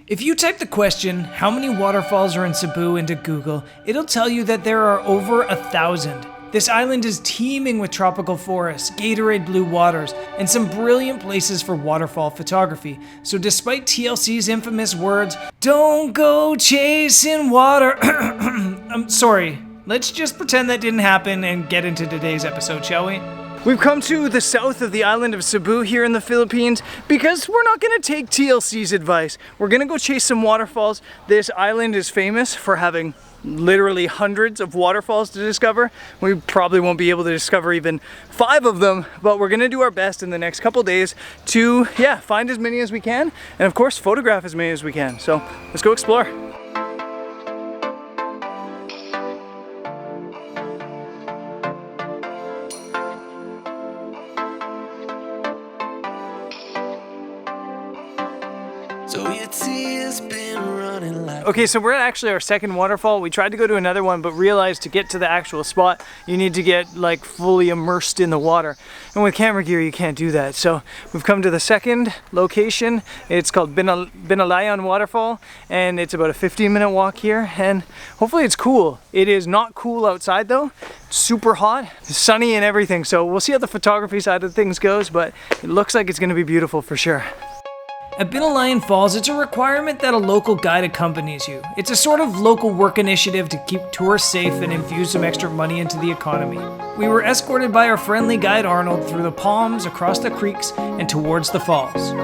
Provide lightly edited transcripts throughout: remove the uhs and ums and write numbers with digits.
If you type the question, how many waterfalls are in Cebu, into Google, it'll tell you that there are over 1,000. This island is teeming with tropical forests, Gatorade blue waters, and some brilliant places for waterfall photography. So despite TLC's infamous words, "Don't go chasing water," I'm sorry, let's just pretend that didn't happen and get into today's episode, shall we? We've come to the south of the island of Cebu here in the Philippines because we're not gonna take TLC's advice. We're gonna go chase some waterfalls. This island is famous for having literally hundreds of waterfalls to discover. We probably won't be able to discover even 5 of them, but we're gonna do our best in the next couple days to, find as many as we can, and of course photograph as many as we can. So let's go explore. Okay, so we're at actually our second waterfall. We tried to go to another one, but realized to get to the actual spot, you need to get like fully immersed in the water. And with camera gear, you can't do that. So we've come to the second location. It's called Binalayan Waterfall, and it's about a 15-minute walk here. And hopefully it's cool. It is not cool outside though. It's super hot, sunny and everything. So we'll see how the photography side of things goes, but it looks like it's gonna be beautiful for sure. At Binalayan Falls, it's a requirement that a local guide accompanies you. It's a sort of local work initiative to keep tourists safe and infuse some extra money into the economy. We were escorted by our friendly guide Arnold through the palms, across the creeks, and towards the falls.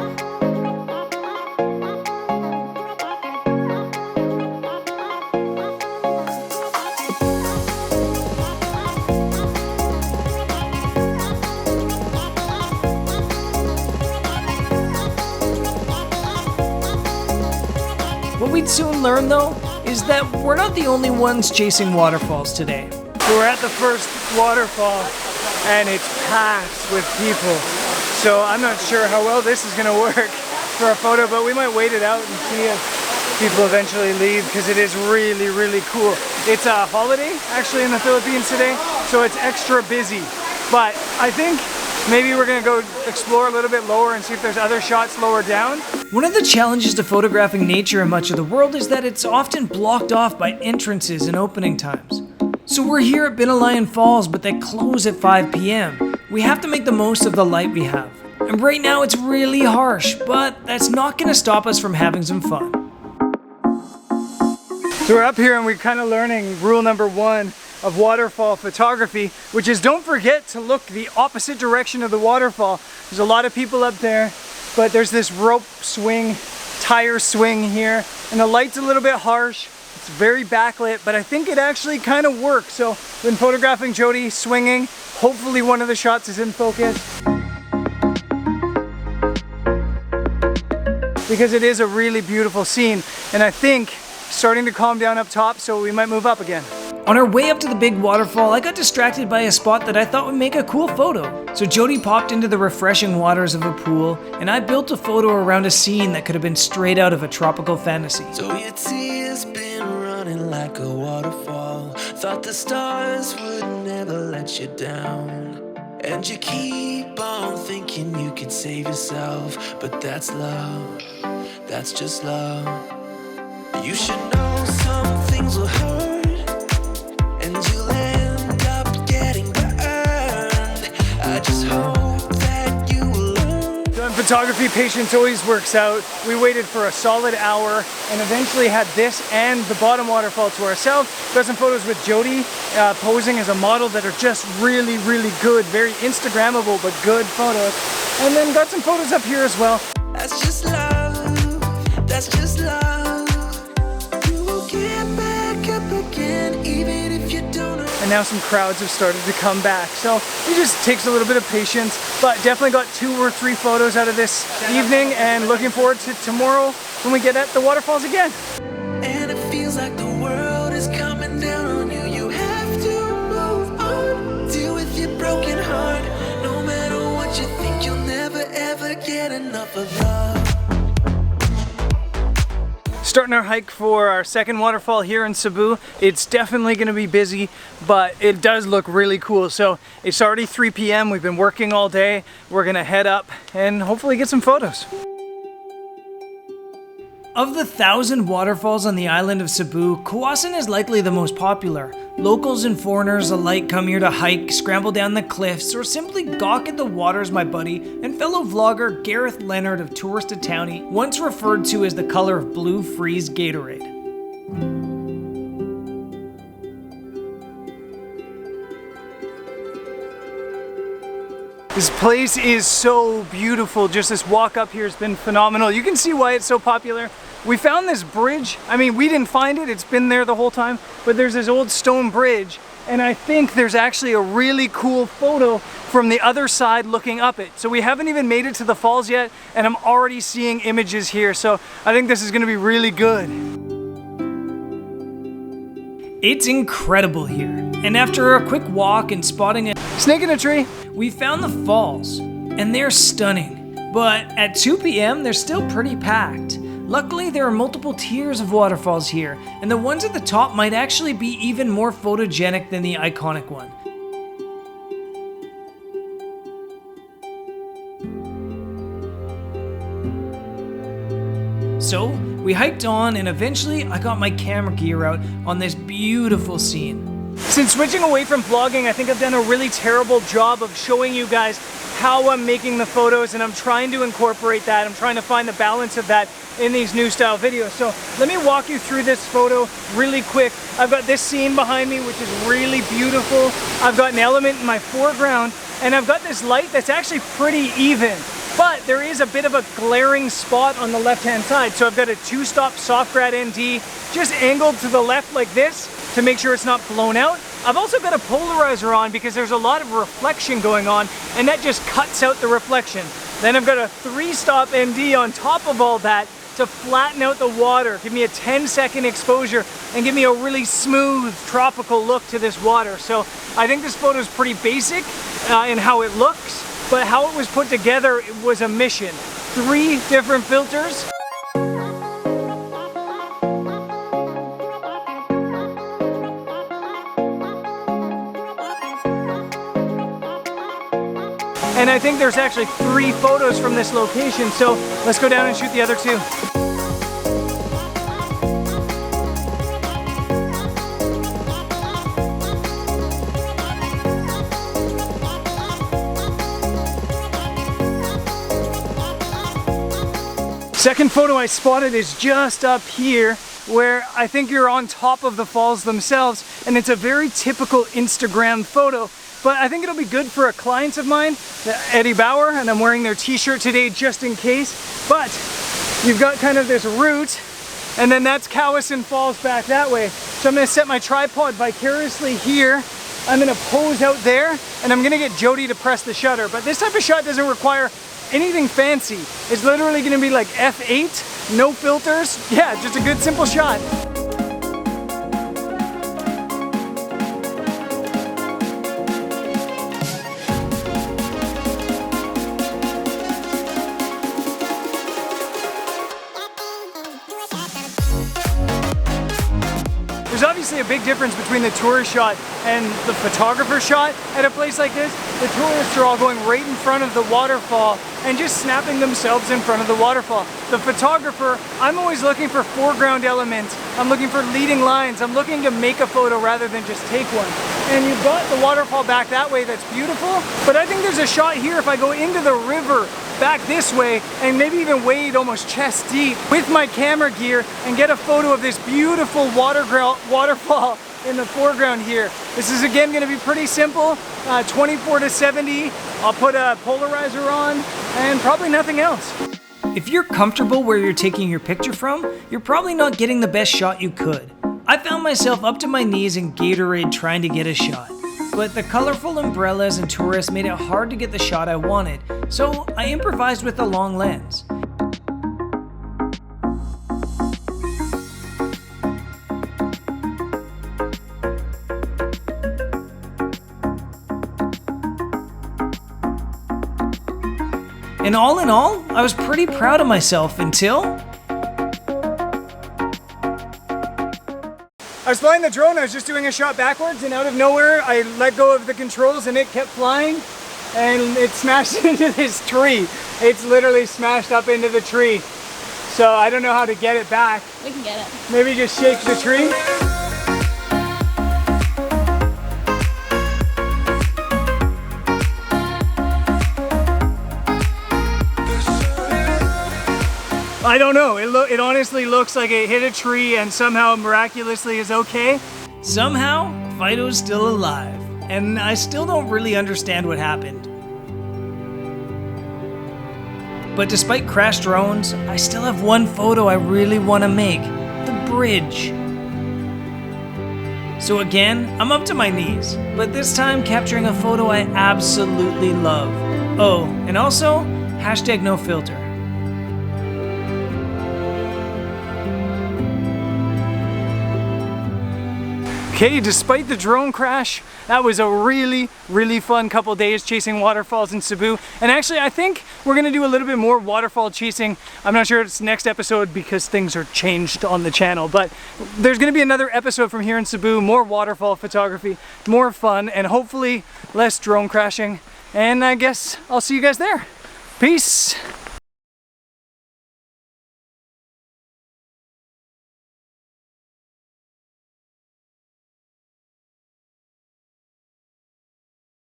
What we'd soon learn though, is that we're not the only ones chasing waterfalls today. So we're at the first waterfall and it's packed with people. So I'm not sure how well this is gonna work for a photo, but we might wait it out and see if people eventually leave because it is really, really cool. It's a holiday actually in the Philippines today, so it's extra busy. But I think maybe we're gonna go explore a little bit lower and see if there's other shots lower down. One of the challenges to photographing nature in much of the world is that it's often blocked off by entrances and opening times. So we're here at Binalayan Falls, but they close at 5 p.m. We have to make the most of the light we have. And right now it's really harsh, but that's not gonna stop us from having some fun. So we're up here and we're kind of learning rule number 1 of waterfall photography, which is don't forget to look the opposite direction of the waterfall. There's a lot of people up there, but there's this rope swing, tire swing here, and the light's a little bit harsh. It's very backlit, but I think it actually kind of works. So when photographing Jody swinging, hopefully one of the shots is in focus. Because it is a really beautiful scene, and I think starting to calm down up top, so we might move up again. On our way up to the big waterfall, I got distracted by a spot that I thought would make a cool photo. So Jody popped into the refreshing waters of a pool, and I built a photo around a scene that could have been straight out of a tropical fantasy. So your tears been running like a waterfall. Thought the stars would never let you down. And you keep on thinking you could save yourself, but that's love, that's just love. You should know some things will hurt. Photography patience always works out. We waited for a solid hour and eventually had this and the bottom waterfall to ourselves. Got some photos with Jody posing as a model that are just really, really good, very Instagrammable but good photos. And then got some photos up here as well. That's just love, that's just love. You will get back up again even if you don't. And now some crowds have started to come back. So it just takes a little bit of patience, but definitely got 2 or 3 photos out of this evening and looking forward to tomorrow when we get at the waterfalls again. And it feels like the world is coming down on you. You have to move on, deal with your broken heart. No matter what you think, you'll never ever get enough of love. Starting our hike for our second waterfall here in Sabu. It's definitely going to be busy, but it does look really cool. So it's already 3 p.m. We've been working all day. We're going to head up and hopefully get some photos. Of the 1,000 waterfalls on the island of Cebu, Kawasan is likely the most popular. Locals and foreigners alike come here to hike, scramble down the cliffs, or simply gawk at the waters my buddy and fellow vlogger Gareth Leonard of Tourist to Townie once referred to as the color of blue freeze Gatorade. This place is so beautiful. Just this walk up here has been phenomenal. You can see why it's so popular. We found this bridge. I mean, we didn't find it. It's been there the whole time. But there's this old stone bridge. And I think there's actually a really cool photo from the other side looking up it. So we haven't even made it to the falls yet. And I'm already seeing images here. So I think this is going to be really good. It's incredible here. And after a quick walk and spotting a snake in a tree, we found the falls, and they're stunning. But at 2 p.m., they're still pretty packed. Luckily, there are multiple tiers of waterfalls here, and the ones at the top might actually be even more photogenic than the iconic one. So, we hiked on, and eventually I got my camera gear out on this beautiful scene. Since switching away from vlogging, I think I've done a really terrible job of showing you guys how I'm making the photos, and I'm trying to incorporate that. I'm trying to find the balance of that in these new style videos. So let me walk you through this photo really quick. I've got this scene behind me, which is really beautiful. I've got an element in my foreground, and I've got this light that's actually pretty even. But there is a bit of a glaring spot on the left-hand side. So I've got a 2-stop soft grad ND just angled to the left like this to make sure it's not blown out. I've also got a polarizer on because there's a lot of reflection going on, and that just cuts out the reflection. Then I've got a 3-stop ND on top of all that to flatten out the water, give me a 10-second exposure, and give me a really smooth tropical look to this water. So I think this photo is pretty basic in how it looks, but how it was put together, it was a mission. 3 different filters. And I think there's actually 3 photos from this location, so let's go down and shoot the other 2. Second photo I spotted is just up here, where I think you're on top of the falls themselves, and it's a very typical Instagram photo. But I think it'll be good for a client of mine, Eddie Bauer, and I'm wearing their t-shirt today just in case. But you've got kind of this route, and then that's Kawasan Falls back that way. So I'm gonna set my tripod vicariously here. I'm gonna pose out there, and I'm gonna get Jody to press the shutter. But this type of shot doesn't require anything fancy. It's literally gonna be like F8, no filters. Yeah, just a good simple shot. There's obviously a big difference between the tourist shot and the photographer shot at a place like this. The tourists are all going right in front of the waterfall and just snapping themselves in front of the waterfall. The photographer, I'm always looking for foreground elements. I'm looking for leading lines. I'm looking to make a photo rather than just take one. And you've got the waterfall back that way that's beautiful, but I think there's a shot here if I go into the river back this way and maybe even wade almost chest deep with my camera gear and get a photo of this beautiful waterfall in the foreground here. This is again going to be pretty simple, 24 to 70. I'll put a polarizer on and probably nothing else. If you're comfortable where you're taking your picture from, you're probably not getting the best shot you could. I found myself up to my knees in Gatorade trying to get a shot. But the colorful umbrellas and tourists made it hard to get the shot I wanted, so I improvised with a long lens. And all in all, I was pretty proud of myself until... I was flying the drone, I was just doing a shot backwards, and out of nowhere I let go of the controls and it kept flying and it smashed into this tree. It's literally smashed up into the tree. So I don't know how to get it back. We can get it. Maybe just shake the tree. I don't know. It honestly looks like it hit a tree and somehow miraculously is okay. Somehow, Fido's still alive, and I still don't really understand what happened. But despite crashed drones, I still have one photo I really want to make, the bridge. So again, I'm up to my knees, but this time capturing a photo I absolutely love. Oh, and also, #NoFilter. Okay, despite the drone crash, that was a really, really fun couple days chasing waterfalls in Cebu. And actually, I think we're gonna do a little bit more waterfall chasing. I'm not sure it's next episode because things are changed on the channel, but there's gonna be another episode from here in Cebu, more waterfall photography, more fun, and hopefully less drone crashing. And I guess I'll see you guys there. Peace.